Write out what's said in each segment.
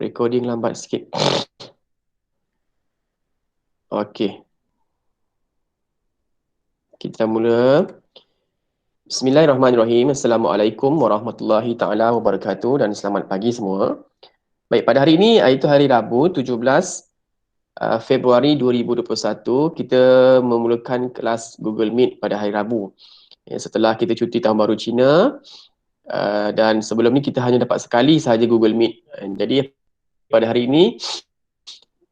Recording lambat sikit. Okey. Kita mula. Bismillahirrahmanirrahim. Assalamualaikum warahmatullahi taala wabarakatuh dan selamat pagi semua. Baik, pada hari ini iaitu hari Rabu 17 Februari 2021, kita memulakan kelas Google Meet pada hari Rabu. Setelah kita cuti tahun baru Cina dan sebelum ni kita hanya dapat sekali sahaja Google Meet. Jadi pada hari ini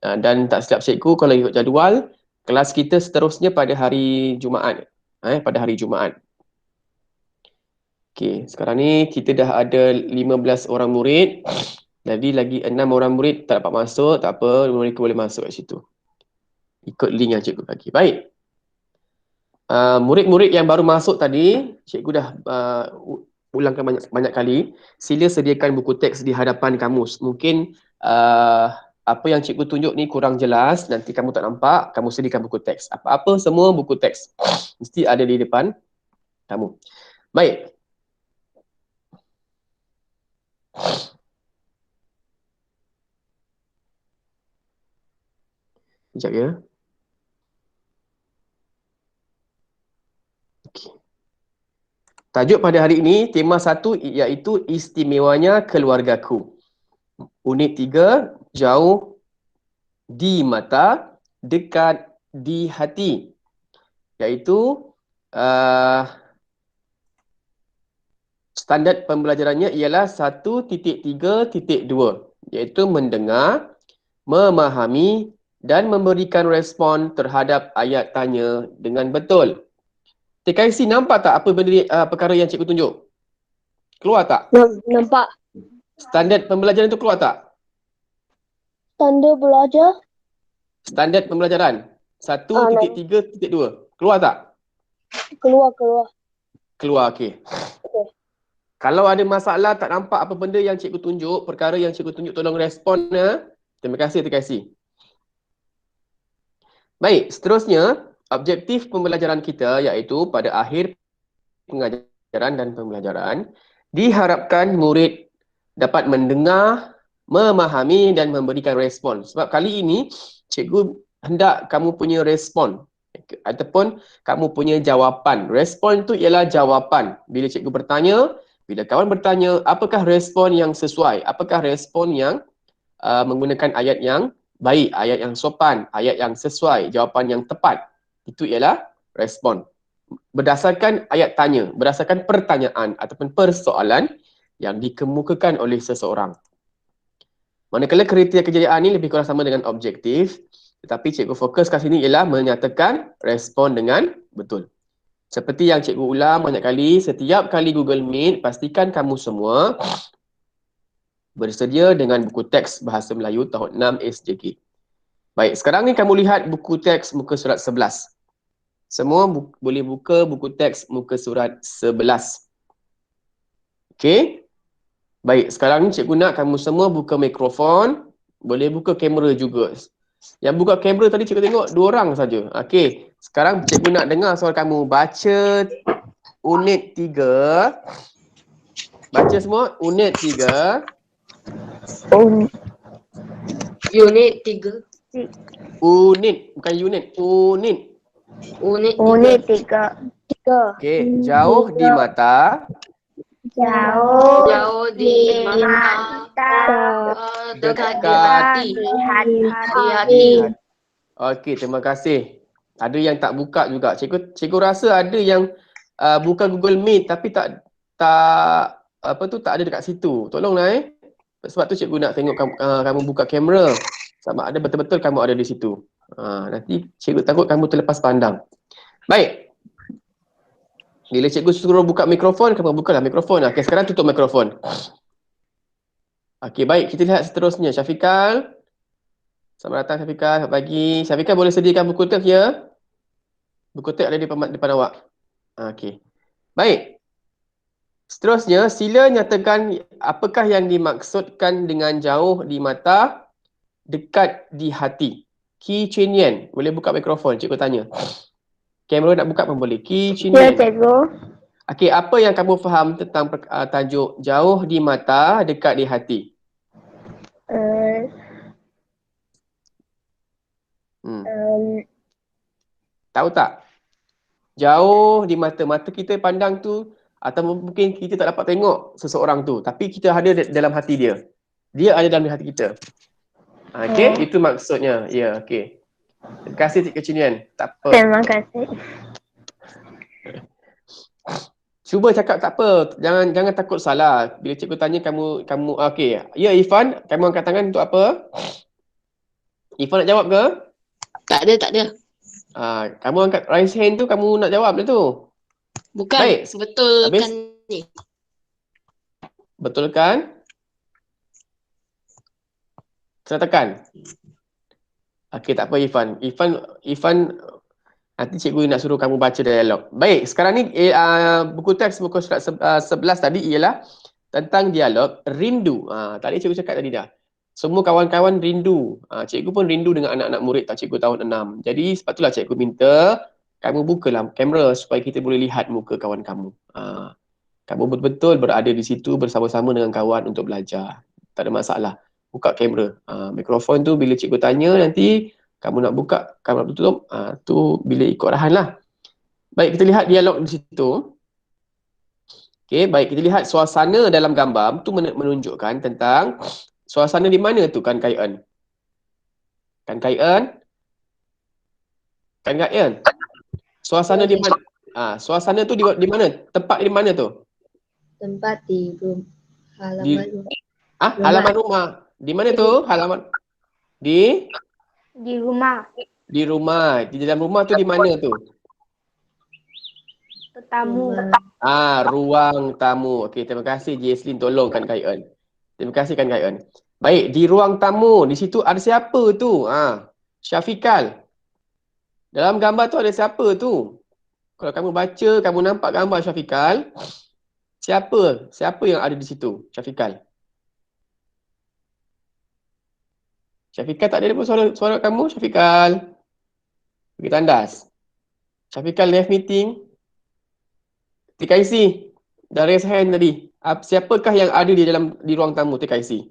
dan tak silap cikgu kalau ikut jadual, kelas kita seterusnya pada hari Jumaat. Pada hari Jumaat. Okey, sekarang ni kita dah ada 15 orang murid. Jadi lagi 6 orang murid tak dapat masuk, tak apa, mereka boleh masuk kat situ. Ikut link yang cikgu bagi. Baik. Murid-murid yang baru masuk tadi, cikgu dah ulangkan banyak kali. Sila sediakan buku teks di hadapan kamus. Mungkin apa yang cikgu tunjuk ni kurang jelas, nanti kamu tak nampak, kamu sediakan buku teks. Apa-apa semua buku teks mesti ada di depan kamu. Baik. Sekejap ya. Okay. Tajuk pada hari ini, tema 1 iaitu istimewanya keluargaku. Unit 3, jauh di mata, dekat di hati. Iaitu standard pembelajarannya ialah 1.3.2, iaitu mendengar, memahami dan memberikan respon terhadap ayat tanya dengan betul. TKC nampak tak apa benda perkara yang cikgu tunjuk? Keluar tak? Nampak. Standard pembelajaran itu keluar tak? Tanda belajar. Standard pembelajaran 1.3.2 keluar tak? Keluar. Keluar, okey. Kalau ada masalah tak nampak apa benda yang cikgu tunjuk, perkara yang cikgu tunjuk, tolong respon ya. Terima kasih. Baik, seterusnya objektif pembelajaran kita iaitu pada akhir pengajaran dan pembelajaran diharapkan murid dapat mendengar, memahami dan memberikan respon. Sebab kali ini cikgu hendak kamu punya respon ataupun kamu punya jawapan. Respon itu ialah jawapan. Bila cikgu bertanya, bila kawan bertanya, apakah respon yang sesuai? Apakah respon yang menggunakan ayat yang baik, ayat yang sopan, ayat yang sesuai, jawapan yang tepat? Itu ialah respon. Berdasarkan ayat tanya, berdasarkan pertanyaan ataupun persoalan yang dikemukakan oleh seseorang. Manakala kriteria kejayaan ini lebih kurang sama dengan objektif, tetapi cikgu fokus kat sini ialah menyatakan respon dengan betul. Seperti yang cikgu ulang banyak kali, setiap kali Google Meet, pastikan kamu semua bersedia dengan buku teks Bahasa Melayu tahun 6 SJK. Baik, sekarang ni kamu lihat buku teks muka surat 11. Semua boleh buka buku teks muka surat 11. Okey? Baik, sekarang ni cikgu nak kamu semua buka mikrofon, boleh buka kamera juga. Yang buka kamera tadi cikgu tengok 2 orang saja. Okey, sekarang cikgu nak dengar suara kamu. Baca unit 3. Baca semua unit 3. Unit 3. Unit, bukan unit. Unit 3. Okey, jauh di mata, Jauh di mata, dekat di hati. Okey, terima kasih. Ada yang tak buka juga. Cikgu rasa ada yang buka Google Meet tapi tak ada dekat situ. Tolonglah Sebab tu cikgu nak tengok kamu buka kamera. Sama ada betul-betul kamu ada di situ. Nanti cikgu takut kamu terlepas pandang. Baik. Bila cikgu suruh buka mikrofon, kamu bukalah mikrofon. Okey, sekarang tutup mikrofon. Okey, baik. Kita lihat seterusnya. Syafiqal. Selamat datang Syafiqal. Selamat pagi. Syafiqal boleh sediakan buku teks ya? Buku teks ada di depan awak. Okey. Baik. Seterusnya, sila nyatakan apakah yang dimaksudkan dengan jauh di mata, dekat di hati. Ki Chin Yen. Boleh buka mikrofon, cikgu tanya. Kamera nak buka pun boleh. Ki Chin Yen. Ya, cikgu. Okey, apa yang kamu faham tentang tajuk jauh di mata, dekat di hati? Tahu tak? Jauh di mata kita pandang tu, atau mungkin kita tak dapat tengok seseorang tu, tapi kita ada dalam hati dia. Dia ada dalam hati kita. Okey, itu maksudnya. Ya, okey. Terima kasih Cik Kecinian. Tak apa. Terima kasih. Cuba cakap tak apa. Jangan takut salah. Bila cikgu tanya kamu okey. Ya Ifan, kamu angkat tangan untuk apa? Ifan nak jawab ke? Tak ada. Kamu angkat raise hand tu, kamu nak jawab dia tu. Bukan, Baik. sebetulkan ni. Betulkan? Saya tekan. Okey, tak apa Ifan. Ifan nanti cikgu nak suruh kamu baca dialog. Baik, sekarang ni buku teks muka surat 11 tadi ialah tentang dialog rindu. Tadi cikgu cakap tadi dah. Semua kawan-kawan rindu. Cikgu pun rindu dengan anak-anak murid tak cikgu tahun 6. Jadi sepatutlah cikgu minta kamu bukalah kamera supaya kita boleh lihat muka kawan kamu. Kamu betul-betul berada di situ bersama-sama dengan kawan untuk belajar. Tak ada masalah. Buka kamera. Mikrofon tu bila cikgu tanya nanti kamu nak buka, kamu nak tutup, tu bila ikut arahan lah. Baik, kita lihat dialog di situ. Okey, baik, kita lihat suasana dalam gambar tu menunjukkan tentang suasana di mana tu Kan Kai En? Kan Kai En? Kan Kai En? Suasana di mana? Suasana tu di mana? Tempat di mana tu? Tempat di halaman rumah. Halaman rumah. Di mana tu? Halaman di rumah. Di rumah. Di dalam rumah tu di mana tu? Tamu. Ruang tamu. Okey, terima kasih Jesslyn tolong Kan Kai En. Terima kasih Kan Kai En. Baik, di ruang tamu, di situ ada siapa tu? Syafikal. Dalam gambar tu ada siapa tu? Kalau kamu baca, kamu nampak gambar Syafikal, siapa? Siapa yang ada di situ? Syafikal. Syafikal tak ada pun suara kamu, Syafikal. Pergi tandas. Syafikal left meeting. TKIC. Dah raise hand tadi. Siapakah yang ada di ruang tamu TKIC?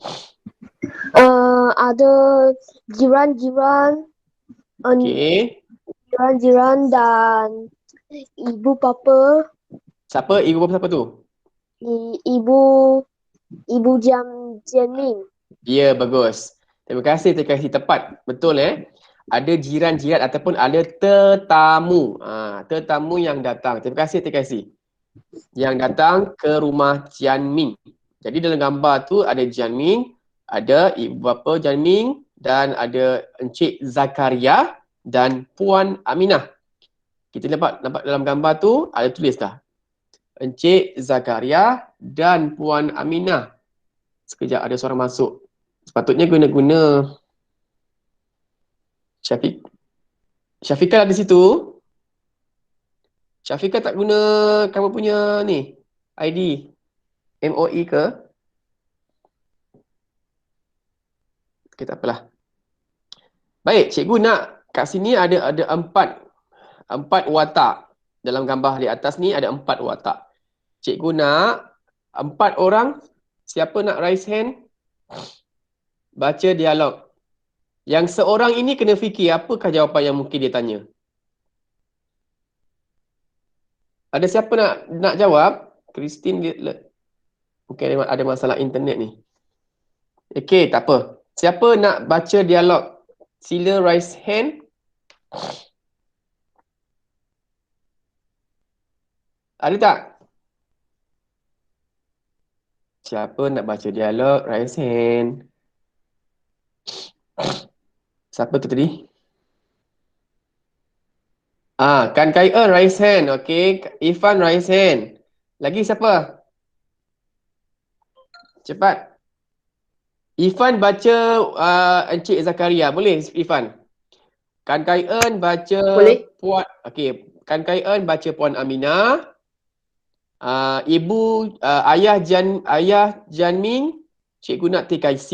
Ada jiran-jiran. Okey. Jiran-jiran dan ibu bapa. Siapa? Ibu bapa siapa tu? Ibu Jianming. Ya, bagus. Terima kasih TKIC, tepat. Betul Ada jiran-jiran ataupun ada tetamu. Tetamu yang datang. Terima kasih TKIC. Yang datang ke rumah Jianming. Jadi dalam gambar tu ada Jianming, ada ibu bapa Jianming dan ada Encik Zakaria dan Puan Aminah. Kita nampak dalam gambar tu ada tulis dah. Encik Zakaria dan Puan Aminah. Sekejap ada suara masuk. Sepatutnya guna Syafikal ada di situ. Syafikal tak guna kamu punya ni ID MOE ke? Okay, tak apalah. Baik, cikgu nak kat sini ada empat watak. Dalam gambar di atas ni ada 4 watak. Cikgu nak 4 orang. Siapa nak raise hand? Baca dialog. Yang seorang ini kena fikir apakah jawapan yang mungkin dia tanya. Ada siapa nak jawab? Christine mungkin ada masalah internet ni. Okey, tak apa. Siapa nak baca dialog? Sila raise hand. Ada tak? Siapa nak baca dialog? Raise hand. Siapa tu tadi? Kan Kai En raise hand. Okey, Ifan raise hand. Lagi siapa? Cepat. Ifan baca Encik Zakaria. Boleh Ifan? Kan Kai En baca Puan. Okey, Kan Kai En baca Puan Aminah. Ayah Jianming, Cikgu nak TKIC.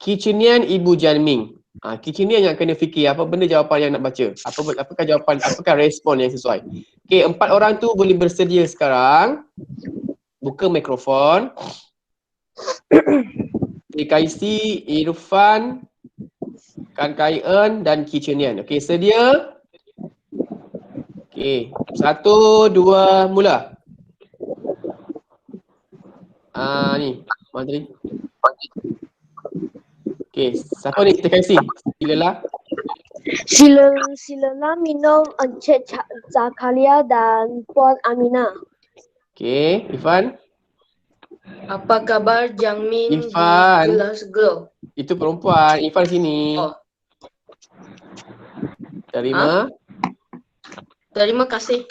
Kicinian Ibu Jianming. Kicinian yang kena fikir apa benda jawapan yang nak baca. Apakah jawapan, apakah respon yang sesuai. Okey, 4 orang tu boleh bersedia sekarang. Buka mikrofon. TKIC, Irfan, Kan Kai En dan Kicinian. Okey, sedia? Okey. 1, 2, mula. Ni. Mana tadi? Okey. Siapa ni? Kita kasih. Silalah. Silalah minum Encik Zakaria dan Puan Aminah. Okey. Irfan. Apa khabar Jangmin di Irfan. Glasgow? Itu perempuan. Irfan sini. Oh, Terima. terima kasih.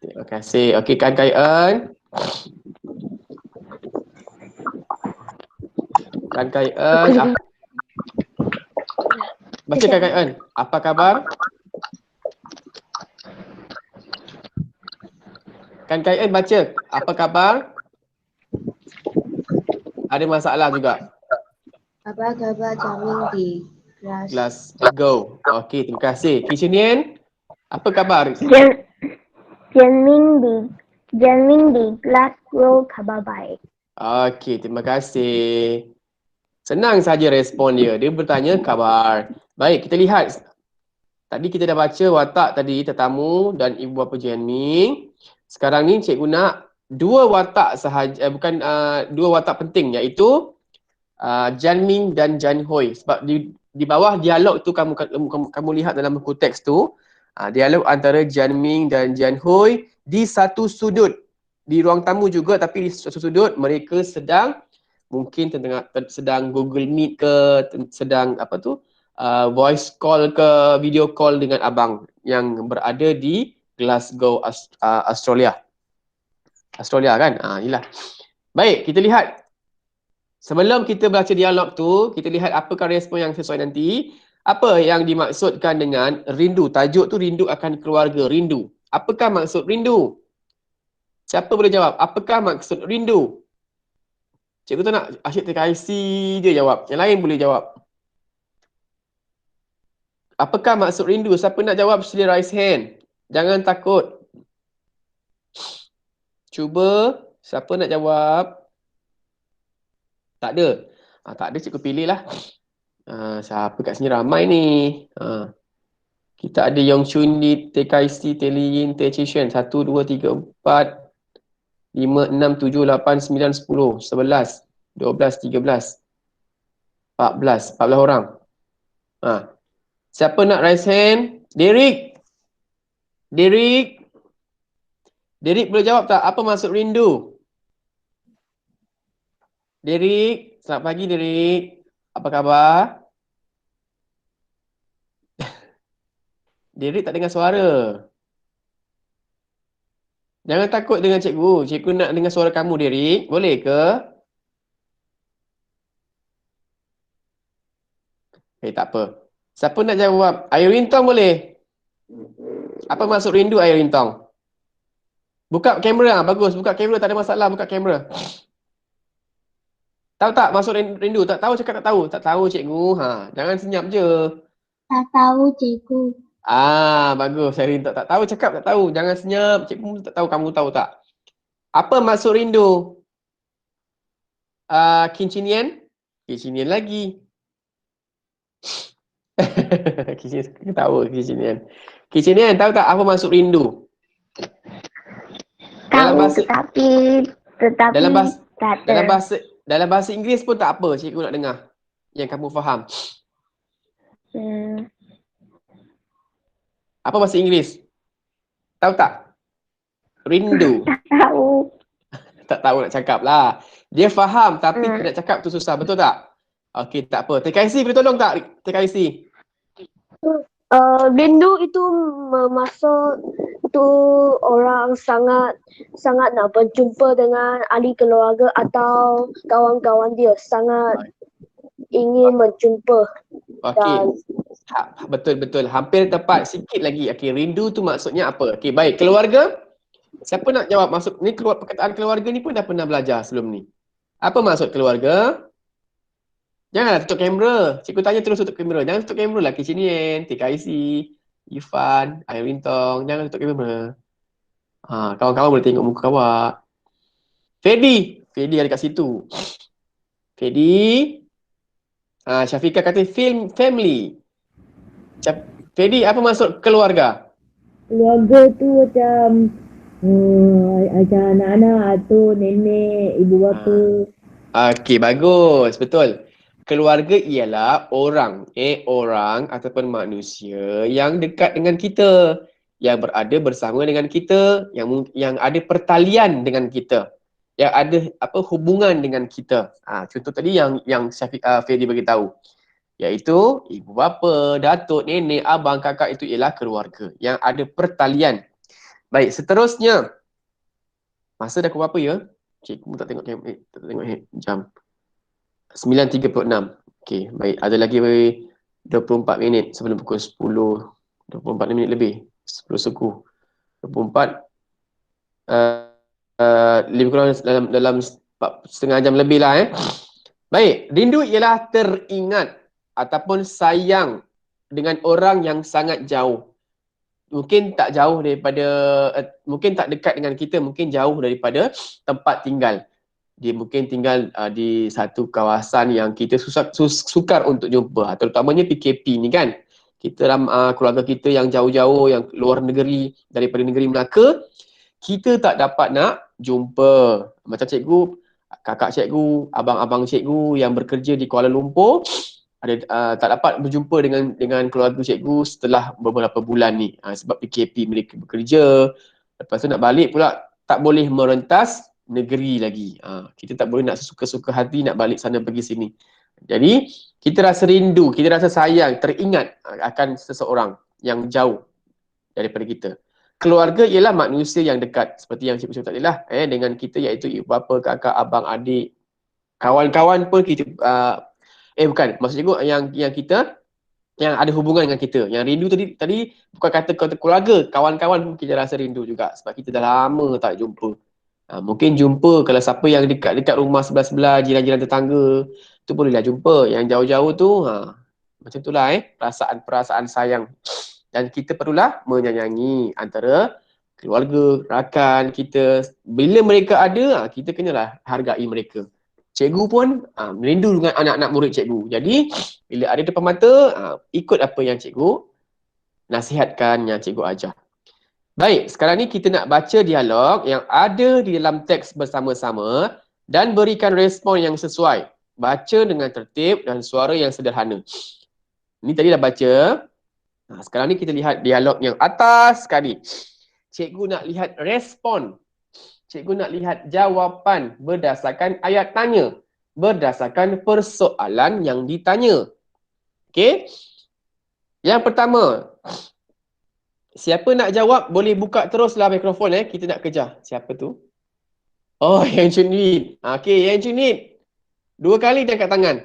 Terima kasih. Okey, Kan Kai En. Kan Kai En. Baca Kan Kai En. Apa khabar? Kan Kai En baca. Apa khabar? Ada masalah juga. Apa khabar Jamin di Glasgow. Okey, terima kasih. Kitchenien. Apa khabar? Janmin di Glasgow khabar baik. Okey, terima kasih. Senang saja respon dia. Dia bertanya khabar. Baik, kita lihat. Tadi kita dah baca watak tadi, tetamu dan ibu bapa Janming. Sekarang ni cikgu nak dua watak sahaja, dua watak penting, iaitu Janming dan Janhoi. Sebab di bawah dialog tu kamu lihat dalam buku teks tu, dialog antara Janming dan Janhoi di satu sudut. Di ruang tamu juga, tapi di satu sudut mereka sedang mungkin sedang Google Meet ke, sedang voice call ke, video call dengan abang yang berada di Glasgow, Australia. Australia kan? Inilah. Baik, kita lihat. Sebelum kita baca dialog tu, kita lihat apakah respon yang sesuai nanti. Apa yang dimaksudkan dengan rindu? Tajuk tu rindu akan keluarga, rindu. Apakah maksud rindu? Siapa boleh jawab? Apakah maksud rindu? Cikgu tu nak asyik TKIC je jawab. Yang lain boleh jawab. Apakah maksud rindu? Siapa nak jawab sila raise hand. Jangan takut. Cuba. Siapa nak jawab? Tak ada. Tak ada, cikgu pilih lah. Siapa kat sini ramai ni? Kita ada Yong Chun Lee, TKIC, Telin, Techician. 1, 2, 3, 4, 5, 6, 7, 8, 9, 10, 11, 12, 13, 14 orang. Siapa nak raise hand? Derek boleh jawab tak? Apa maksud rindu? Derek, selamat pagi Derek. Apa khabar? Derek tak dengar suara. Jangan takut dengan cikgu. Cikgu nak dengar suara kamu, Derek. Boleh ke? Tak apa. Siapa nak jawab? Air Rintong boleh? Apa maksud rindu Air Rintong? Buka kamera. Bagus. Buka kamera. Tak ada masalah. Buka kamera. Tahu tak maksud rindu? Tak tahu cakap tak tahu. Tak tahu cikgu. Jangan senyap je. Tak tahu cikgu. Bagus. Air Rintong tak tahu cakap tak tahu. Jangan senyap. Cikgu tak tahu. Kamu tahu tak? Apa maksud rindu? Kincinian? Kincinian lagi. Kincinian ketawa Kincinian. Kincinian tahu tak apa maksud rindu? Tahu tetapi dalam bahasa Inggeris pun tak apa, cikgu nak dengar yang kamu faham. Apa bahasa Inggeris? Tahu tak? Rindu. tak tahu. Tak tahu nak cakap lah. Dia faham tapi nak cakap tu susah, betul tak? Okey, tak apa. TKIC boleh tolong tak? TKIC. Rindu itu bermaksud tu orang sangat nak berjumpa dengan ahli keluarga atau kawan-kawan dia, sangat ingin berjumpa. Okey. Betul. Hampir tepat sikit lagi. Okey, rindu tu maksudnya apa? Okey, baik. Keluarga? Siapa nak jawab maksud ni? Perkataan keluarga ni pun dah pernah belajar sebelum ni. Apa maksud keluarga? Janganlah tutup kamera. Cikgu tanya terus tutup kamera. Jangan tutup kamera lah. Kitchenien, TKIC, Irfan, Air Rintong. Jangan tutup kamera. Kawan-kawan boleh tengok muka awak. Fedi ada kat situ. Fedi. Syafiqah kata family. Fedi, apa maksud keluarga? keluarga tu macam macam anak-anak atau nenek, ibu bapa. Okey, bagus. Betul. Keluarga ialah orang, orang ataupun manusia yang dekat dengan kita, yang berada bersama dengan kita, yang ada pertalian dengan kita, yang ada hubungan dengan kita. Contoh tadi yang Syafiq Ferdi bagi tahu, iaitu ibu bapa, datuk, nenek, abang, kakak itu ialah keluarga yang ada pertalian. Baik, seterusnya. Masa dah pukul berapa ya? Cikgu tak tengok jam. 9.36. Okey, baik. Ada lagi 24 minit sebelum pukul 10. 24 minit lebih. 10 suku. 24. Lebih kurang dalam setengah jam lebih lah. Baik, rindu ialah teringat ataupun sayang dengan orang yang sangat jauh. Mungkin tak jauh daripada, mungkin tak dekat dengan kita, mungkin jauh daripada tempat tinggal. Dia mungkin tinggal di satu kawasan yang kita sukar untuk jumpa, terutamanya PKP ni kan. Kita dalam keluarga kita yang jauh-jauh, yang luar negeri, daripada negeri Melaka, kita tak dapat nak jumpa. Macam cikgu, kakak cikgu, abang-abang cikgu yang bekerja di Kuala Lumpur, tak dapat berjumpa dengan keluarga cikgu setelah beberapa bulan ni, sebab PKP mereka bekerja. Lepas tu nak balik pula tak boleh merentas negeri lagi. Kita tak boleh nak sesuka-suka hati nak balik sana pergi sini. Jadi kita rasa rindu, kita rasa sayang, teringat akan seseorang yang jauh daripada kita. Keluarga ialah manusia yang dekat, seperti yang cikgu sebut tadi lah, dengan kita, iaitu ibu bapa, kakak, abang, adik, kawan-kawan pun kita bukan, maksud cikgu yang kita yang ada hubungan dengan kita. Yang rindu tadi bukan kata keluarga, kawan-kawan pun kita rasa rindu juga sebab kita dah lama tak jumpa. Mungkin jumpa kalau siapa yang dekat-dekat rumah sebelah-sebelah, jiran-jiran tetangga, tu bolehlah jumpa. Yang jauh-jauh tu macam itulah perasaan sayang. Dan kita perlulah menyayangi antara keluarga, rakan kita. Bila mereka ada, kita kenalah hargai mereka. Cikgu pun merindu dengan anak-anak murid cikgu. Jadi, bila ada depan mata, ikut apa yang cikgu nasihatkan, yang cikgu ajar. Baik, sekarang ni kita nak baca dialog yang ada di dalam teks bersama-sama dan berikan respon yang sesuai. Baca dengan tertib dan suara yang sederhana. Ini tadi dah baca. Sekarang ni kita lihat dialog yang atas sekali. Cikgu nak lihat respon. Cikgu nak lihat jawapan berdasarkan ayat tanya. Berdasarkan persoalan yang ditanya. Okey? Yang pertama. Siapa nak jawab boleh buka teruslah mikrofon kita nak kejar. Siapa tu? Oh, Yang Chunit. Okey, Yang Chunit. 2 kali dia angkat tangan.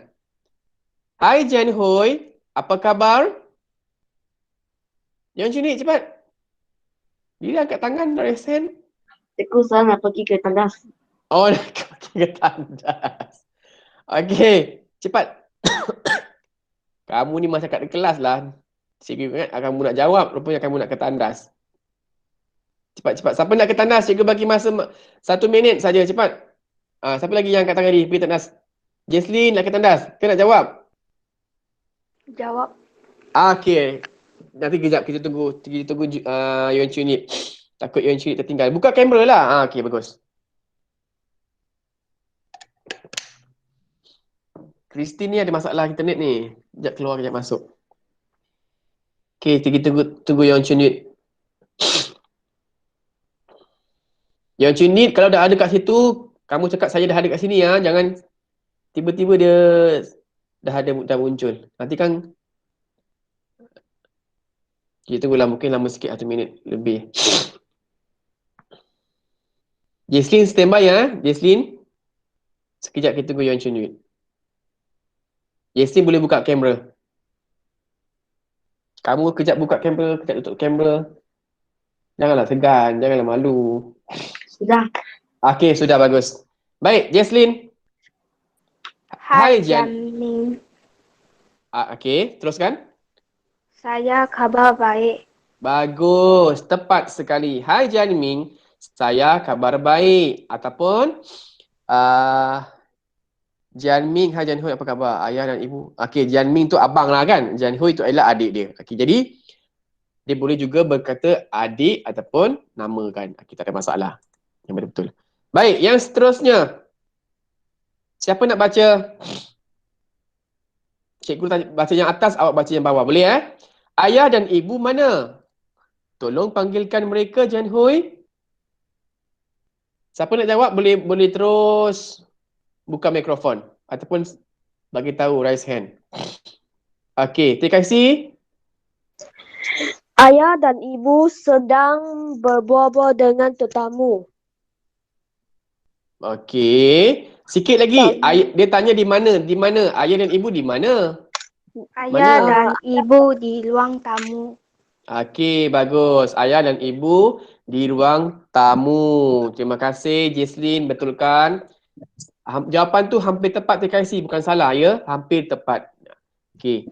Hai Jan Hui, apa khabar? Yang Chunit cepat. Dia angkat tangan, raise hand. Cikgu, saya nak pergi ke tandas. Oh, nak pergi ke tandas. Okey, cepat. Kamu ni masa kat kelas lah. Cikgu ingat kamu nak jawab, rupanya kamu nak ke tandas. Cepat-cepat. Siapa nak ke tandas? Cikgu bagi masa 1 minit saja, cepat. Siapa lagi yang angkat tangan ni pergi tandas? Jesslyn nak ke tandas? Ke nak jawab? Jawab. Okey. Nanti kejap kita tunggu Yuan Chunit. Takut Yuan Chunit tertinggal. Buka kamera lah. Okey, bagus. Christine ni ada masalah internet ni. Sekejap keluar, sekejap masuk. Okey, kita tunggu Yuan Chunit. Yuan Chunit, kalau dah ada kat situ, kamu cakap saya dah ada kat sini ya. Jangan tiba-tiba dia dah muncul. Nanti kan kita tunggulah, mungkin lama sikit 1 minit lebih. Jesslyn standby ya, Jesslyn. Sekejap kita tunggu Yuan Chunit. Jesslyn boleh buka kamera. Kamu kejap buka kamera, kejap tutup kamera. Janganlah segan, janganlah malu. Sudah. Okey, sudah bagus. Baik, Jesslyn. Hai, Jan. Ming. Okey, teruskan. Saya khabar baik. Bagus, tepat sekali. Hai Jan Ming, saya kabar baik. Ataupun Jan Ming, hai Jan Hui, apa khabar? Ayah dan ibu. Okey, Jan Ming tu abang lah kan? Jan Hui tu adalah adik dia. Okey, jadi Dia boleh juga berkata adik ataupun nama kan. Kita ada masalah. Yang betul-betul. Baik, yang seterusnya. Siapa nak baca? Cikgu baca yang atas, awak baca yang bawah. Boleh Ayah dan ibu mana? Tolong panggilkan mereka, Jan Hui. Siapa nak jawab boleh terus buka mikrofon ataupun bagi tahu raise hand. Okey, terima kasih. Ayah dan ibu sedang berbual-bual dengan tetamu. Okey, sikit lagi. Dia tanya di mana? Di mana? Ayah dan ibu di mana? Ayah Mana? dan ibu di ruang tamu. Okey, bagus. Ayah dan ibu di ruang tamu. Terima kasih, Jesslyn. Betulkan. Jawapan tu hampir tepat, terima kasih. Bukan salah, ya? Hampir tepat. Okey.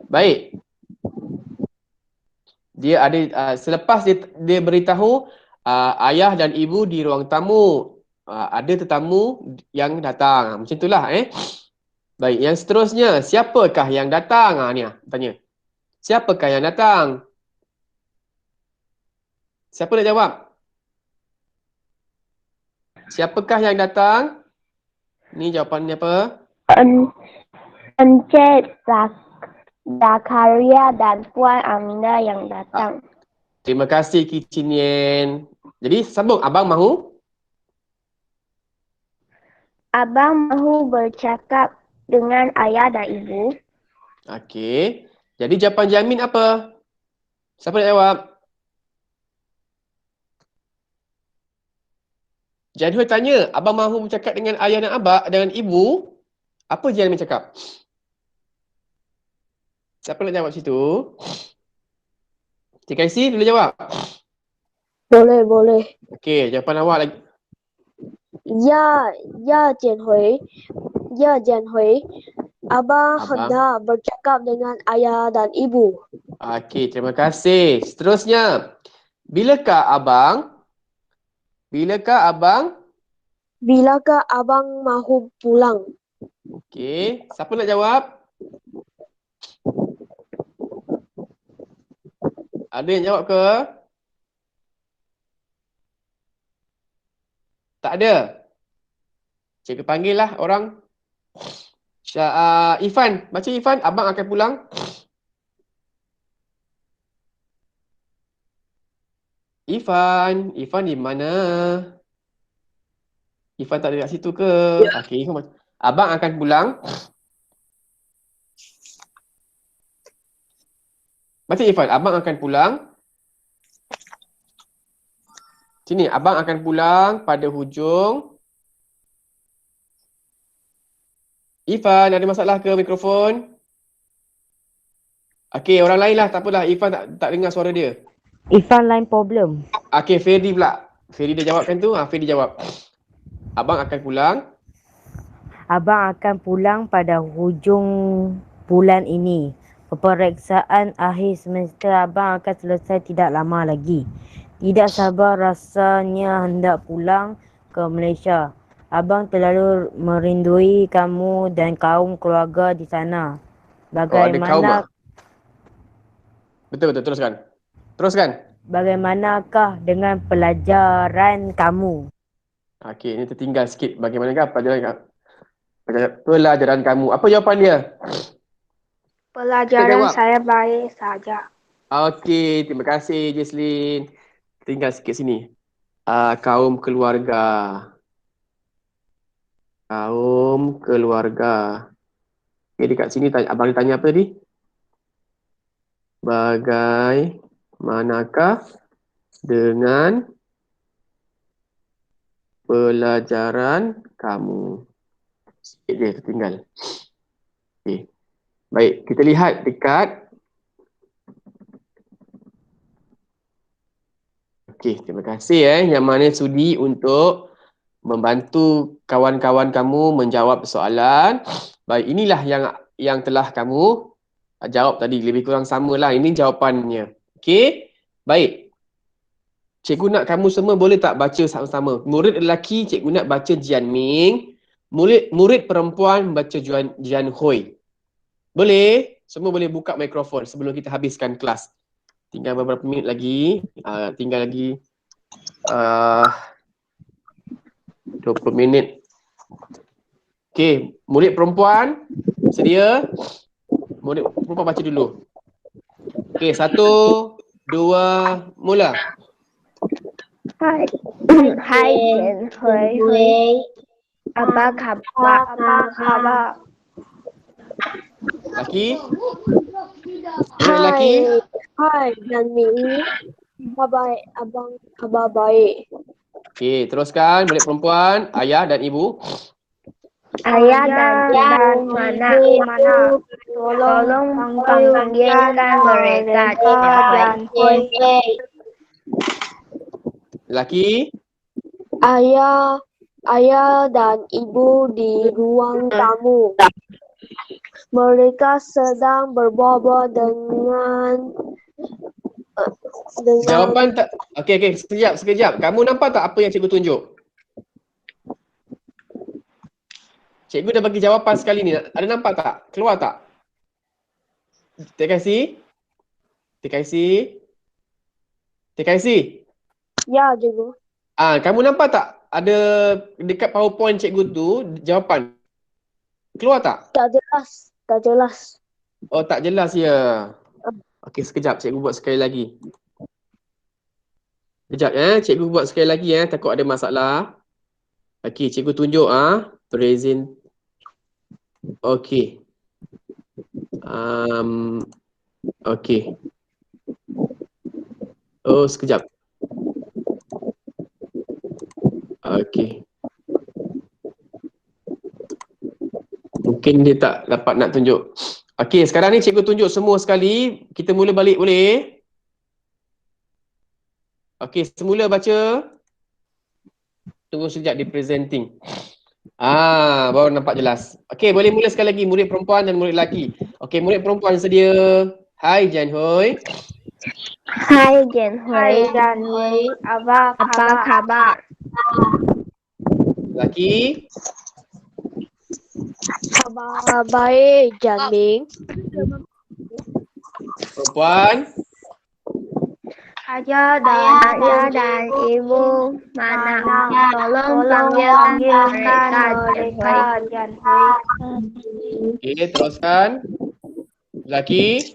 Baik. Dia ada selepas dia beritahu ayah dan ibu di ruang tamu. Ada tetamu yang datang. Macam itulah Baik, yang seterusnya, siapakah yang datang? Ni tanya. Siapakah yang datang? Siapa nak jawab? Siapakah yang datang? Ni jawapannya apa? Encik Zakaria dan Puan Aminah yang datang. Terima kasih Kicinien. Jadi sambung, abang mahu? Abang mahu bercakap dengan ayah dan ibu. Okey. Jadi jawapan Jamin apa? Siapa nak jawab? Janhui tanya, abang mahu bercakap dengan ayah dan abang, dengan ibu? Apa Jamin cakap? Siapa nak jawab situ? Cik Kaisi boleh jawab? Boleh. Okey, jawapan awak lagi. Ya, Jan Hui. Abang hendak bercakap dengan ayah dan ibu. Okey, terima kasih. Seterusnya, bilakah abang mahu pulang? Okey, siapa nak jawab? Ada yang jawab ke? Tak ada. Cikgu panggil lah orang. Ifan, baca Ifan, abang akan pulang. Ifan di mana? Ifan tak ada kat situ ke? Okey, abang akan pulang. Baca Ifan, abang akan pulang. Sini, abang akan pulang pada hujung. Ifan, ada masalah ke mikrofon? Okey, orang lain lah, tak apalah. Ifan tak dengar suara dia. Ifan line problem. Okey, Ferdi pula. Ferdi dia jawabkan tu. Ferdi jawab. Abang akan pulang. Abang akan pulang pada hujung bulan ini. Peperiksaan akhir semester abang akan selesai tidak lama lagi. Tidak sabar rasanya hendak pulang ke Malaysia. Abang terlalu merindui kamu dan kaum keluarga di sana. Bagaimana? Betul, teruskan. Bagaimanakah dengan pelajaran kamu? Okey, ini tertinggal sikit. Bagaimanakah pelajaran kamu? Apa jawapan dia? Pelajaran saya baik saja. Okey, terima kasih Jesslyn. Tinggal sikit sini. Kaum keluarga. Okay, dekat sini abang ditanya apa tadi? Bagaimanakah dengan pelajaran kamu? Sikit dia tertinggal. Okay. Baik, kita lihat dekat. Okey, terima kasih yang mana sudi untuk membantu kawan-kawan kamu menjawab soalan. Baik, inilah yang telah kamu jawab tadi. Lebih kurang samalah. Ini jawapannya. Okey. Baik. Cikgu nak kamu semua boleh tak baca sama-sama? Murid lelaki cikgu nak baca Jian Ming. Murid perempuan baca Jian Hui. Boleh? Semua boleh buka mikrofon sebelum kita habiskan kelas. Tinggal beberapa minit lagi. Tinggal lagi 20 minit. Okey, murid perempuan sedia? Murid perempuan baca dulu. Okey, 1, 2, mula. Hai. Hai Jen Hui. Apa kabar? Laki? Murid lelaki? Hai Janmi. Khabar abang khabar baik. Okey, teruskan murid perempuan, ayah dan ibu. Ayah dan ibu mana? Tolong panggilkan mereka Jen Hui. Lelaki? Ayah dan ibu di ruang tamu. Mereka sedang berbual dengan Jawapan tak. Okey, sekejap. Kamu nampak tak apa yang cikgu tunjuk? Cikgu dah bagi jawapan sekali ni. Ada nampak tak? Keluar tak? TKC? ya cikgu. Kamu nampak tak ada dekat PowerPoint cikgu tu jawapan? Keluar tak? Tak jelas. Oh, tak jelas ya. Okey, sekejap cikgu buat sekali lagi. Sekejap cikgu buat sekali lagi takut ada masalah. Okey, cikgu tunjuk present. Okey. Okey. Oh, sekejap. Okey. Mungkin dia tak dapat nak tunjuk. Okey, sekarang ni cikgu tunjuk semua sekali. Kita mula balik boleh? Okey, semula baca. Tunggu sekejap di presenting. Baru nampak jelas. Okey, boleh mula sekali lagi murid perempuan dan murid lelaki. Okey, murid perempuan sedia. Hai Jan Hui. Hai Jen Hui. Apa kabar? Lelaki. Khabar baik Janming. Perempuan. Ayah dan ibu mana? Tolong panggilkan mereka Jen Hui. Okey, teruskan. Lelaki.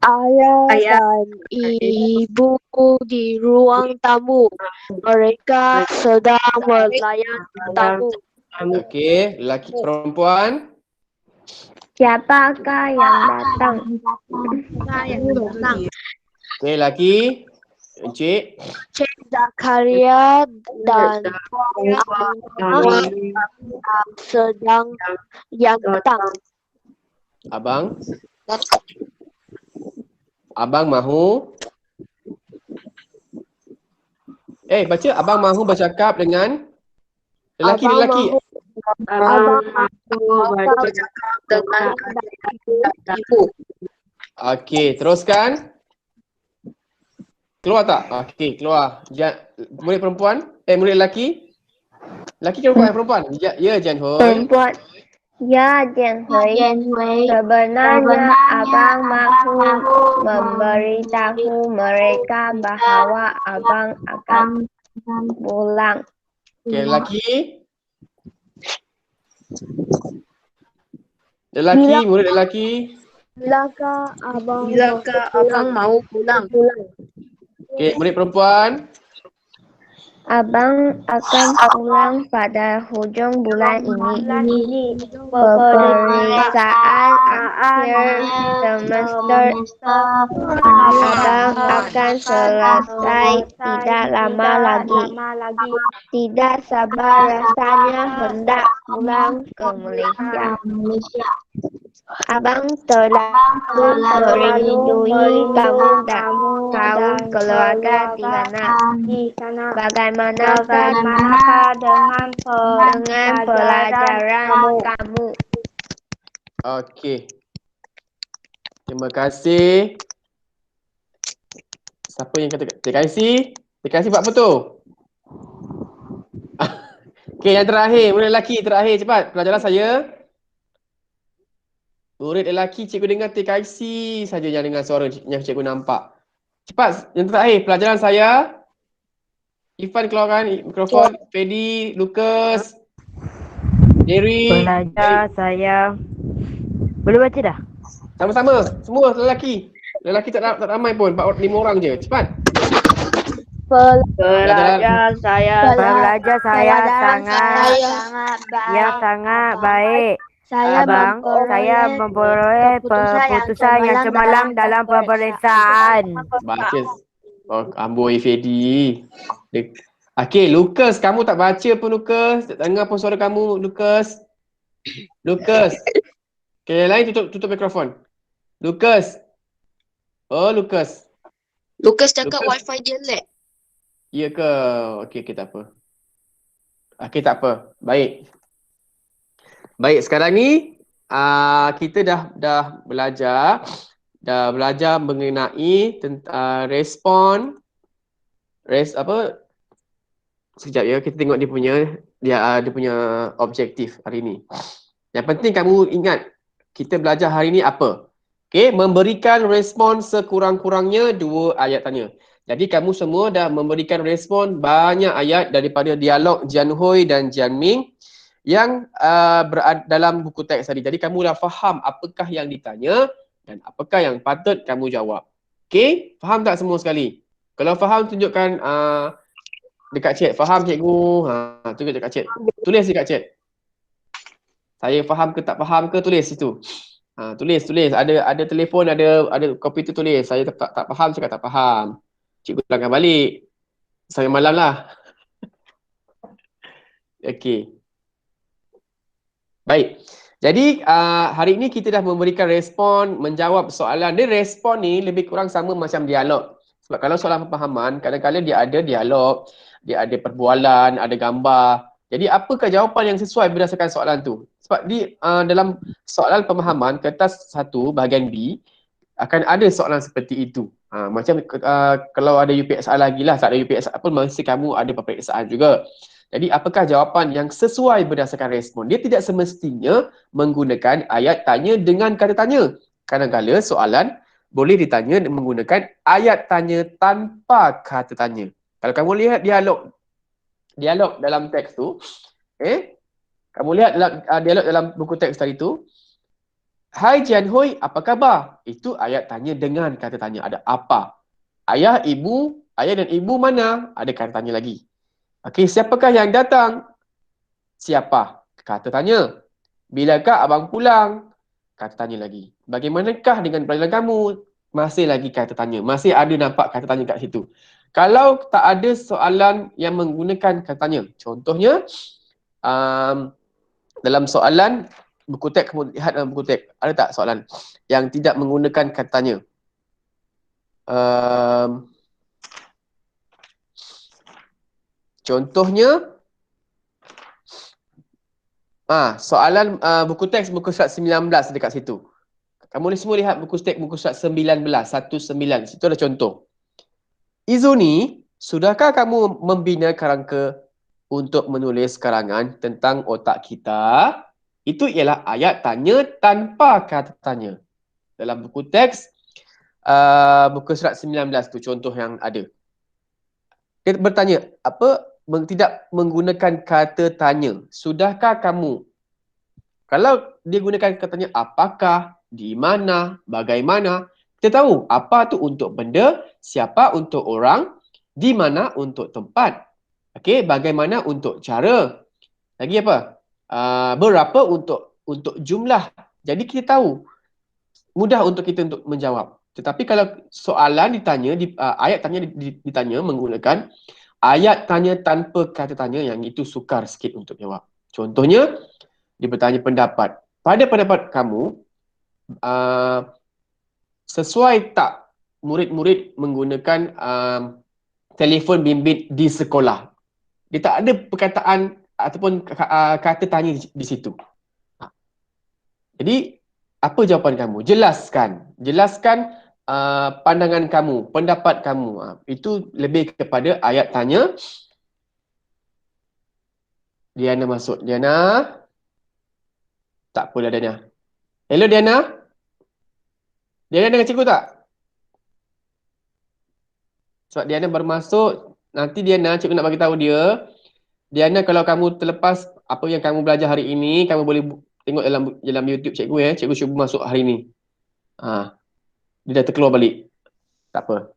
Ayah dan ibu di ruang tamu. Mereka sedang melayan tamu. Okey, lelaki perempuan. Siapakah yang datang? Okey, lelaki. Encik. Cik Zakaria dan Aminah sedang yang datang. Abang. Abang mahu. Baca abang mahu bercakap dengan lelaki. Abang mahu bercakap dengan ibu. Okey, teruskan. Keluar tak? Okey, keluar. Murid perempuan? Murid lelaki? Lelaki ke perempuan? Ya, Jan Hui. Perempuan. Ya Jen Hui. Sebenarnya abang mahu memberitahu mereka bahawa abang akan pulang. Okey, lelaki. Lelaki, murid lelaki. Bilakah abang mau pulang? Okey, murid perempuan. Abang akan pulang pada hujung bulan ini. Peperiksaan akhir semester abang akan selesai tidak lama lagi. Tidak sabar rasanya hendak pulang ke Malaysia. Abang telah merindui kamu dan kaum keluarga di sana. Bagaimanakah dengan pelajaran kamu? Okey. Terima kasih. Siapa yang kata TKC buat apa tu? Okey, yang terakhir, murid lelaki terakhir cepat. Pelajaran saya. Murid lelaki cikgu dengar TKC saja yang dengar suara yang cikgu nampak. Cepat, yang terakhir. Pelajaran saya. Ifan keluarkan mikrofon. Fedi, Lucas, Derry. Pelajar saya. Boleh baca dah? Sama-sama. Semua lelaki. Lelaki tak ramai pun. 4-5 orang je. Cepat. Pelajar saya Pelajar saya Pelajaran sangat saya sangat baik. yang sangat baik. Saya Abang, saya memperoleh keputusan yang cemerlang dalam peperiksaan. Baca. Oh, amboi Fedi. Okey, Lucas. Kamu tak baca pun, Lucas. Tak dengar pun suara kamu, Lucas. Lucas. Okay, yang lain tutup mikrofon. Lucas. Oh, Lucas. Lucas cakap Lucas. wifi dia lag. Ya ke? Okey, tak apa. Okey, tak apa. Baik. Baik, sekarang ni kita dah belajar mengenai tentang sekejap ya, kita tengok dia punya objektif hari ni. Yang penting kamu ingat kita belajar hari ni apa? Okey, memberikan respon sekurang-kurangnya 2 ayat tanya. Jadi kamu semua dah memberikan respon banyak ayat daripada dialog Jian Hui dan Jian Ming yang berada dalam buku teks tadi. Jadi kamu dah faham apakah yang ditanya dan apakah yang patut kamu jawab. Okey, faham tak semua sekali? Kalau faham tunjukkan dekat chat. Faham cikgu? Tunjuk dekat chat. Tulis dekat chat. Saya faham ke tak faham ke, tulis situ. Tulis. Ada telefon, ada komputer, tulis. Saya tak faham, cakap tak faham. Cikgu ulangkan balik. Saya malam lah. Okey. Baik. Jadi hari ini kita dah memberikan respon, menjawab soalan. Dia respon ni lebih kurang sama macam dialog. Sebab kalau soalan pemahaman, kadang-kadang dia ada dialog, dia ada perbualan, ada gambar. Jadi apakah jawapan yang sesuai berdasarkan soalan tu? Sebab di dalam soalan pemahaman, kertas 1 bahagian B, akan ada soalan seperti itu. Macam kalau ada UPSR lagi lah, tak ada UPSR pun mesti kamu ada peperiksaan juga. Jadi apakah jawapan yang sesuai berdasarkan respon? Dia tidak semestinya menggunakan ayat tanya dengan kata tanya. Kadang-kadang soalan boleh ditanya menggunakan ayat tanya tanpa kata tanya. Kalau kamu lihat dialog dalam teks tu, kamu lihat dialog dalam buku teks tadi tu, Hai Jian Hui, apa khabar? Itu ayat tanya dengan kata tanya. Ada apa? Ayah dan ibu mana? Ada kata tanya lagi. Okey, siapakah yang datang? Siapa? Kata tanya. Bilakah abang pulang? Kata tanya lagi. Bagaimanakah dengan pelajaran kamu? Masih lagi kata tanya. Masih ada nampak kata tanya kat situ. Kalau tak ada soalan yang menggunakan kata tanya. Contohnya, dalam soalan buku teks, kamu lihat dalam buku teks, ada tak soalan yang tidak menggunakan kata tanya? Contohnya, soalan buku teks muka surat 19 dekat situ. Kamu semua lihat buku teks muka surat 19, 19. Situ ada contoh. Izuni, sudahkah kamu membina kerangka untuk menulis karangan tentang otak kita? Itu ialah ayat tanya tanpa kata tanya. Dalam buku teks muka surat 19 tu contoh yang ada. Dia bertanya, tidak menggunakan kata tanya. Sudahkah kamu? Kalau dia gunakan katanya apakah, di mana, bagaimana, kita tahu apa tu untuk benda, siapa untuk orang, di mana untuk tempat. Okey, bagaimana untuk cara. Lagi apa? Berapa untuk jumlah. Jadi kita tahu mudah untuk kita untuk menjawab. Tetapi kalau soalan ditanya, ayat tanya ditanya menggunakan ayat tanya tanpa kata tanya, yang itu sukar sikit untuk jawab. Contohnya, dia bertanya pendapat. Pada pendapat kamu, sesuai tak murid-murid menggunakan telefon bimbit di sekolah? Dia tak ada perkataan ataupun kata tanya di situ. Jadi, apa jawapan kamu? Jelaskan pandangan kamu, pendapat kamu. Itu lebih kepada ayat tanya. Diana masuk. Diana? Tak apalah Diana. Hello Diana? Diana dengar cikgu tak? Sebab Diana baru masuk, nanti Diana, cikgu nak bagi tahu dia, Diana kalau kamu terlepas apa yang kamu belajar hari ini, kamu boleh tengok dalam YouTube cikgu ya. Cikgu cuba masuk hari ini. Dia dah terkeluar balik. Tak apa.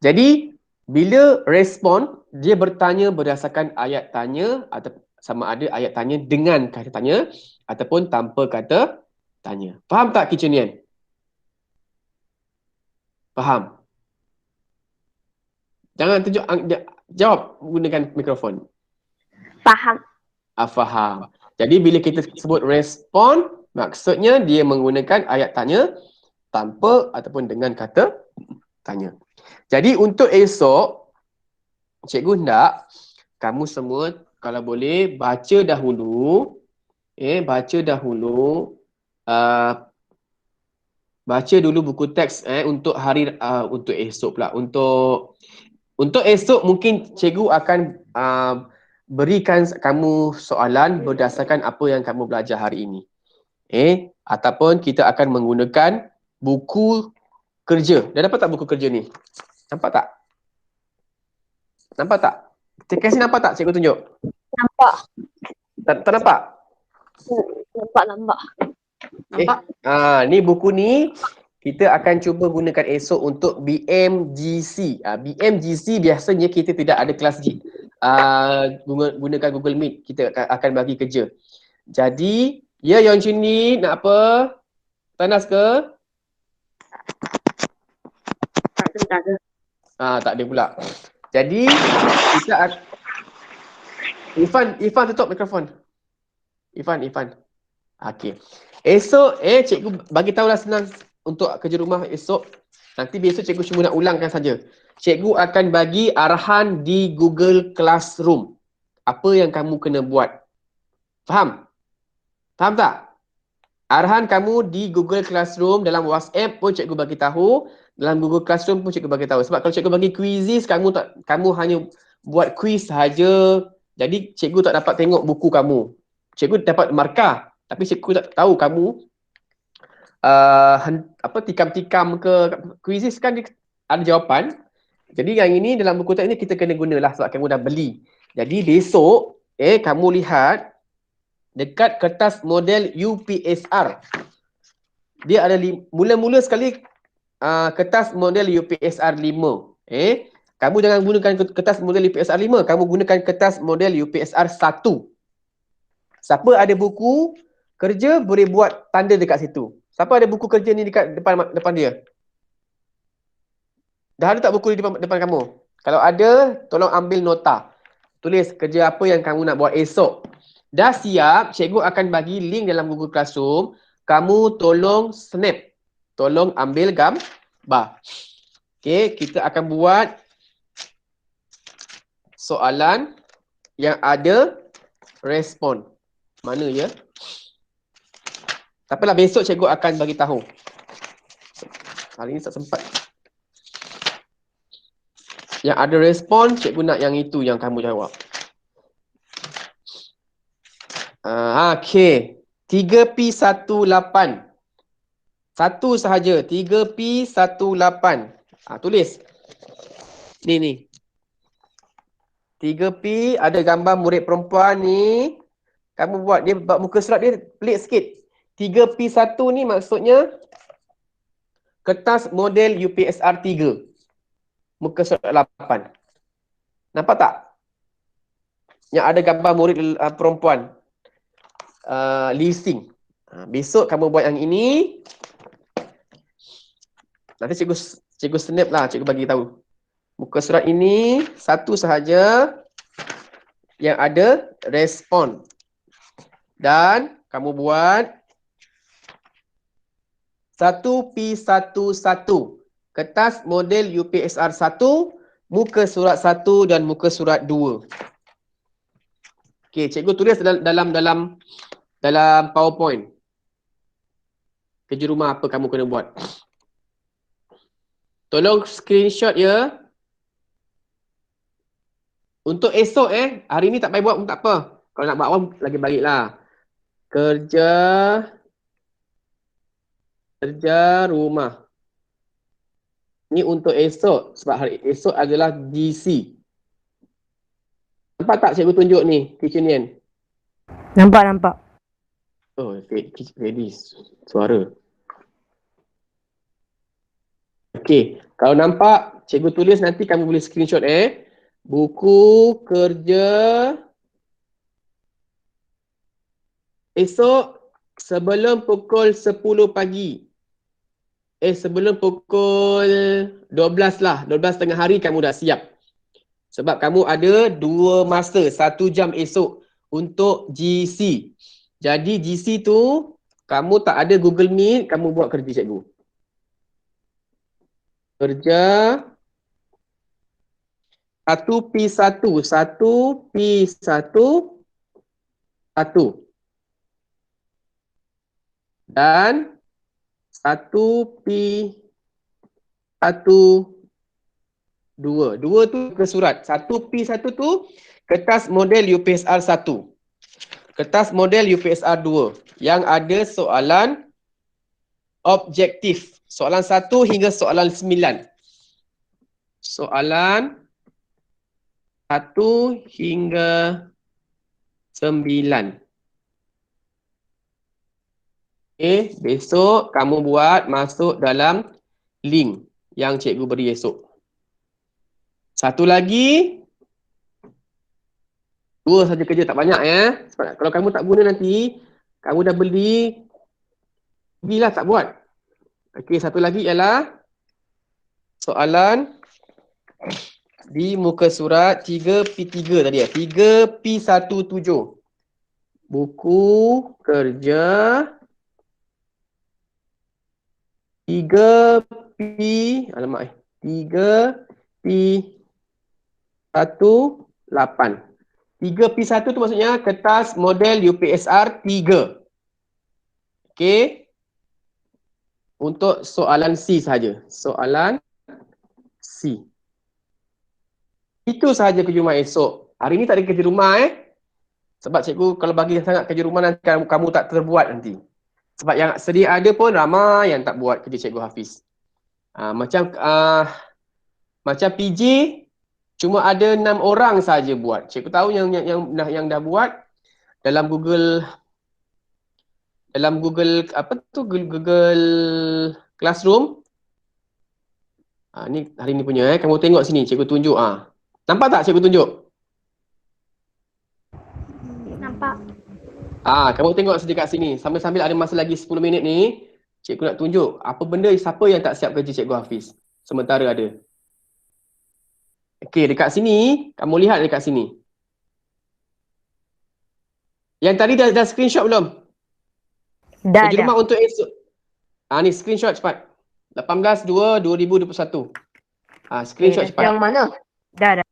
Jadi, bila respon, dia bertanya berdasarkan ayat tanya atau sama ada ayat tanya dengan kata tanya ataupun tanpa kata tanya. Faham tak Kicunian? Faham? Jangan tunjuk, jawab gunakan mikrofon. Faham. Faham. Jadi bila kita sebut respon, maksudnya dia menggunakan ayat tanya tanpa ataupun dengan kata tanya. Jadi untuk esok, cikgu hendak kamu semua kalau boleh baca dahulu, baca dulu buku teks untuk hari untuk esok pula. Untuk esok mungkin cikgu akan berikan kamu soalan berdasarkan apa yang kamu belajar hari ini. Ataupun kita akan menggunakan buku kerja. Dah dapat tak buku kerja ni? Nampak tak? Nampak tak? Kasih nampak tak cikgu tunjuk? Nampak. Tak nampak? Nampak. Ni buku ni kita akan cuba gunakan esok untuk BMGC. BMGC biasanya kita tidak ada kelas gunakan Google Meet. Kita akan bagi kerja. Jadi, ya Yon Chun ni nak apa? Tanas ke? Tak ada. Tak ada pula. Jadi, kita Irfan tutup mikrofon. Irfan. Okey. Esok cikgu bagi tahulah senang untuk kerja rumah esok. Nanti besok cikgu cuma nak ulangkan saja. Cikgu akan bagi arahan di Google Classroom. Apa yang kamu kena buat. Faham? Faham tak? Arahan kamu di Google Classroom, dalam WhatsApp pun cikgu bagi tahu, dalam Google Classroom pun cikgu bagi tahu. Sebab kalau cikgu bagi quizzes, kamu hanya buat quiz sahaja. Jadi cikgu tak dapat tengok buku kamu. Cikgu dapat markah, tapi cikgu tak tahu kamu tikam-tikam ke quizzes kan ada jawapan. Jadi yang ini dalam buku teks ni kita kena gunalah sebab kamu dah beli. Jadi besok kamu lihat dekat kertas model UPSR. Dia ada mula-mula sekali kertas model UPSR 5. Kamu jangan gunakan kertas model UPSR 5, kamu gunakan kertas model UPSR 1. Siapa ada buku kerja boleh buat tanda dekat situ. Siapa ada buku kerja ni dekat depan dia? Dah ada tak buku di depan kamu? Kalau ada, tolong ambil nota. Tulis kerja apa yang kamu nak buat esok. Dah siap, cikgu akan bagi link dalam Google Classroom. Kamu tolong snap. Tolong ambil gambar. Okey, kita akan buat soalan yang ada respon. Mana ya? Tak apalah, besok cikgu akan bagi tahu. Hari ini tak sempat. Yang ada respon, cikgu nak yang itu yang kamu jawab. Okey. 3P18. Satu sahaja. 3P18. Tulis. Ni. 3P ada gambar murid perempuan ni. Kamu buat dia muka surat dia pelik sikit. 3P1 ni maksudnya kertas model UPSR 3. Muka surat 8. Nampak tak? Yang ada gambar murid perempuan. Leasing. Besok kamu buat yang ini. Nanti cikgu snap lah, cikgu bagi tahu. Muka surat ini satu sahaja yang ada respon. Dan kamu buat 1P11. Kertas model UPSR 1, muka surat 1 dan muka surat 2. Okey, cikgu tulis dalam PowerPoint. Kerja rumah apa kamu kena buat. Tolong screenshot ya. Untuk esok hari ni tak payah buat pun tak apa. Kalau nak buat pun lagi baiklah. Kerja rumah. Ni untuk esok. Sebab hari esok adalah GC. Nampak tak cikgu tunjuk ni, Teacher Nian? Nampak. Oh, ready suara. Okey, kalau nampak, cikgu tulis nanti kamu boleh screenshot Buku kerja esok sebelum pukul 10 pagi. Sebelum pukul 12 lah. 12 tengah hari kamu dah siap. Sebab kamu ada 2 masa, 1 jam esok untuk GC. Jadi GC tu, kamu tak ada Google Meet, kamu buat kerja cikgu. Kerja 1P1, 1P1, 1. Dan 1P1, 2. 2 tu ke surat. 1P1 tu kertas model UPSR 1. Kertas model UPSR 2 yang ada soalan objektif. Soalan 1 hingga soalan 9. Soalan 1 hingga 9. Okey, besok kamu buat masuk dalam link yang cikgu beri esok. Satu lagi, 2 saja kerja, tak banyak Sebab kalau kamu tak guna nanti, kamu dah beli, pergilah tak buat. Okey, satu lagi ialah soalan di muka surat 3P3 tadi 3P17. Buku kerja 3P18. 3P1 tu maksudnya kertas model UPSR 3. Okey. Untuk soalan C saja. Soalan C. Itu sahaja kerja rumah esok. Hari ni tak ada kerja rumah Sebab cikgu kalau bagi sangat kerja rumah nanti kamu tak terbuat nanti. Sebab yang sedia ada pun ramai yang tak buat kerja cikgu Hafiz. Macam PJ cuma ada 6 orang saja buat. Cikgu tahu yang dah buat dalam Google Google Classroom. Ni hari ni punya kamu tengok sini cikgu tunjuk Nampak tak cikgu tunjuk? Nampak. Kamu tengok dekat sini. Sambil-sambil ada masa lagi 10 minit ni, cikgu nak tunjuk apa benda siapa yang tak siap kerja cikgu Hafiz. Sementara ada. Okey, dekat sini, kamu lihat dekat sini. Yang tadi dah screenshot belum? Dah. Kerja rumah untuk esok. Ni screenshot cepat. 18/2/2021. Screenshot cepat. Yang mana? Dah.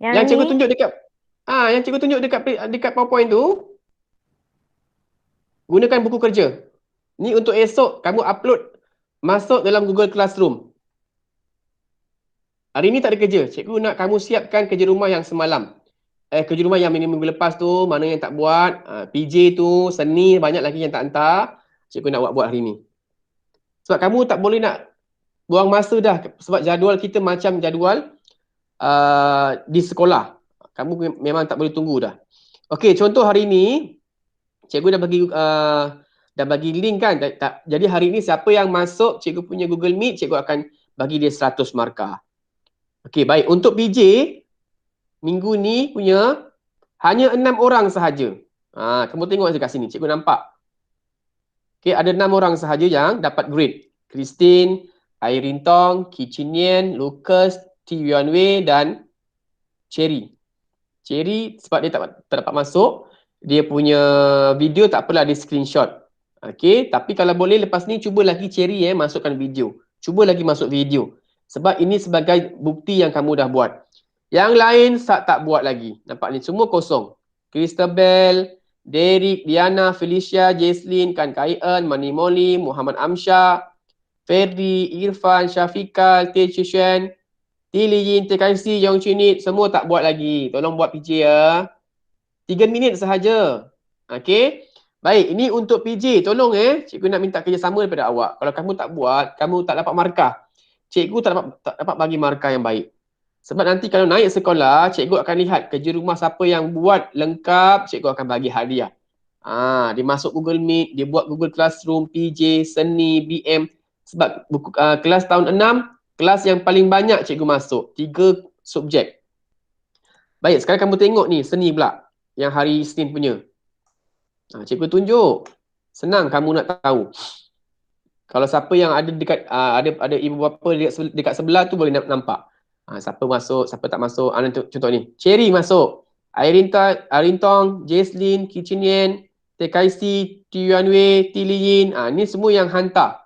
Yang cikgu tunjuk dekat yang cikgu tunjuk dekat PowerPoint tu, gunakan buku kerja. Ni untuk esok kamu upload masuk dalam Google Classroom. Hari ni tak ada kerja. Cikgu nak kamu siapkan kerja rumah yang semalam. Kerja rumah yang minggu lepas tu, mana yang tak buat. PJ tu, seni, banyak lagi yang tak hantar. Cikgu nak buat hari ni. Sebab kamu tak boleh nak buang masa dah. Sebab jadual kita macam jadual di sekolah. Kamu memang tak boleh tunggu dah. Okey, contoh hari ni, cikgu dah bagi link kan. Jadi hari ni siapa yang masuk cikgu punya Google Meet, cikgu akan bagi dia 100 markah. Okey, baik. Untuk PJ, minggu ni punya hanya 6 orang sahaja. Kamu tengok dekat sini, cikgu nampak. Okey, ada 6 orang sahaja yang dapat grade. Christine, Irene Tong, Kichinian, Lucas, T. Yuan Wei dan Cherry. Cherry sebab dia tak dapat masuk, dia punya video tak apalah dia screenshot. Okey, tapi kalau boleh lepas ni cuba lagi Cherry masukkan video. Cuba lagi masuk video. Sebab ini sebagai bukti yang kamu dah buat. Yang lain tak buat lagi. Nampak ni semua kosong. Christabel, Derek, Diana, Felicia, Jesslyn, Kan Kaian, Mani Molly, Muhammad Amsyah, Ferdi, Irfan, Syafiqal, Teh Chishan, T. Lijin, Teh Kansi, Yong Chinit, semua tak buat lagi. Tolong buat PJ 3 minit sahaja. Okey. Baik, ini untuk PJ. Tolong cikgu nak minta kerjasama daripada awak. Kalau kamu tak buat, kamu tak dapat markah. cikgu tak dapat bagi markah yang baik. Sebab nanti kalau naik sekolah, cikgu akan lihat kerja rumah siapa yang buat lengkap, cikgu akan bagi hadiah. Dia masuk Google Meet, dia buat Google Classroom, PJ, Seni, BM. Sebab kelas tahun 6, kelas yang paling banyak cikgu masuk, 3 subjek. Baik, sekarang kamu tengok ni, Seni pula, yang hari Isnin punya. Cikgu tunjuk. Senang kamu nak tahu. Kalau siapa yang ada dekat ada ibu bapa dekat sebelah tu boleh nampak. Siapa masuk, siapa tak masuk. Contoh ni. Cherry masuk. Arintong, Jesslyn, Kitchenien, Tekaisi, Tianwei, Tiliyin. Ni semua yang hantar.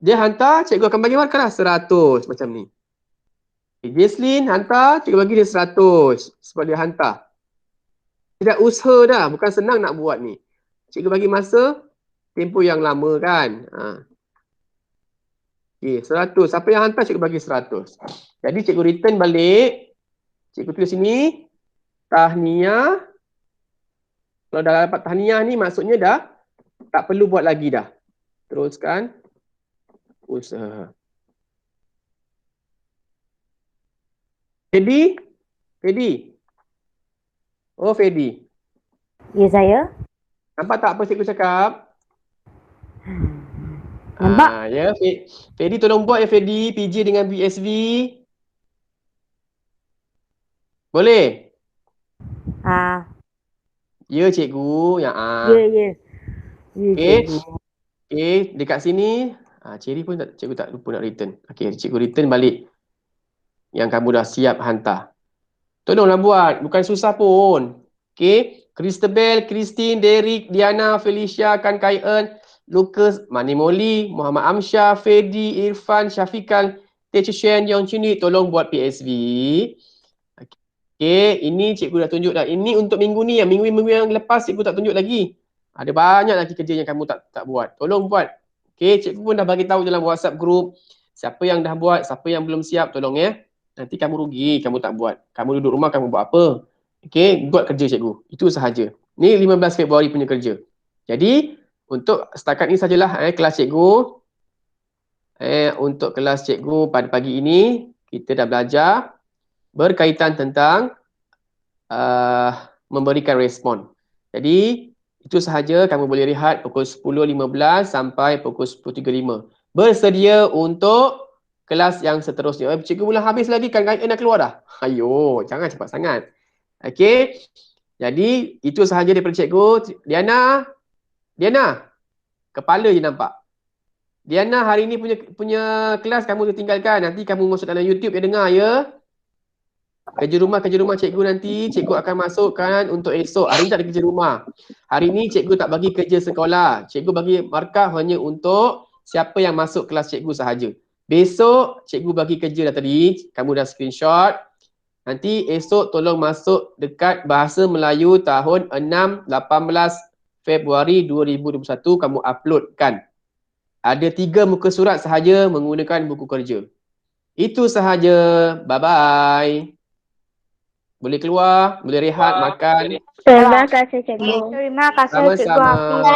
Dia hantar, cikgu akan bagi markah lah 100 macam ni. Jesslyn hantar, cikgu bagi dia 100 sebab dia hantar. Tidak usaha dah, bukan senang nak buat ni. Cikgu bagi masa tempoh yang lama kan. Okay, 100. Siapa yang hantar, cikgu bagi 100. Jadi cikgu return balik. Cikgu tulis sini. Tahniah. Kalau dah dapat tahniah ni, maksudnya dah tak perlu buat lagi dah. Teruskan usaha. Fedi? Fedi? Oh, Fedi. Ya, saya. Nampak tak apa cikgu cakap? Nampak? Ya, Fedi tolong buat ya Fedi, PJ dengan BSV. Boleh? Ya cikgu. Ya. Okey. Cikgu. Okey, dekat sini. Cherry pun cikgu tak lupa nak return. Okey, cikgu return balik yang kamu dah siap hantar. Tolonglah buat, bukan susah pun. Okey, Christabel, Christine, Derek, Diana, Felicia, Kan Kaien, Lucas, Manimoli, Muhammad Amsyah, Fedi, Irfan, Syafiqan, Teacher Shen, Yong Chuni, tolong buat PSV. Okey, ini cikgu dah tunjuk dah. Ini untuk minggu ni, minggu yang lepas cikgu tak tunjuk lagi. Ada banyak lagi kerja yang kamu tak buat. Tolong buat. Okey, cikgu pun dah bagi tahu dalam WhatsApp group. Siapa yang dah buat, siapa yang belum siap, tolong ya. Nanti kamu rugi, kamu tak buat. Kamu duduk rumah, kamu buat apa? Okey, buat kerja cikgu. Itu sahaja. Ni 15 Februari punya kerja. Jadi, untuk setakat ni sajalah kelas cikgu. Untuk kelas cikgu pada pagi ini, kita dah belajar berkaitan tentang memberikan respon. Jadi, itu sahaja. Kamu boleh rehat pukul 10.15 sampai pukul 10.35. Bersedia untuk kelas yang seterusnya. Cikgu mula habis lagi kan nak keluar dah. Ayo, jangan cepat sangat. Okey. Jadi, itu sahaja daripada cikgu. Diana, kepala je nampak. Diana, hari ni punya kelas kamu tinggalkan. Nanti kamu masuk dalam YouTube ya, dengar ya. Kerja rumah cikgu nanti cikgu akan masukkan untuk esok. Hari ni tak ada kerja rumah. Hari ni cikgu tak bagi kerja sekolah. Cikgu bagi markah hanya untuk siapa yang masuk kelas cikgu sahaja. Besok cikgu bagi kerja dah tadi. Kamu dah screenshot. Nanti esok tolong masuk dekat Bahasa Melayu tahun 6-18 Februari 2021 kamu uploadkan. Ada 3 muka surat sahaja menggunakan buku kerja. Itu sahaja. Bye-bye. Boleh keluar, boleh rehat, makan. Terima kasih, cikgu. Terima kasih, Cikgu Sama-sama. Hafiz.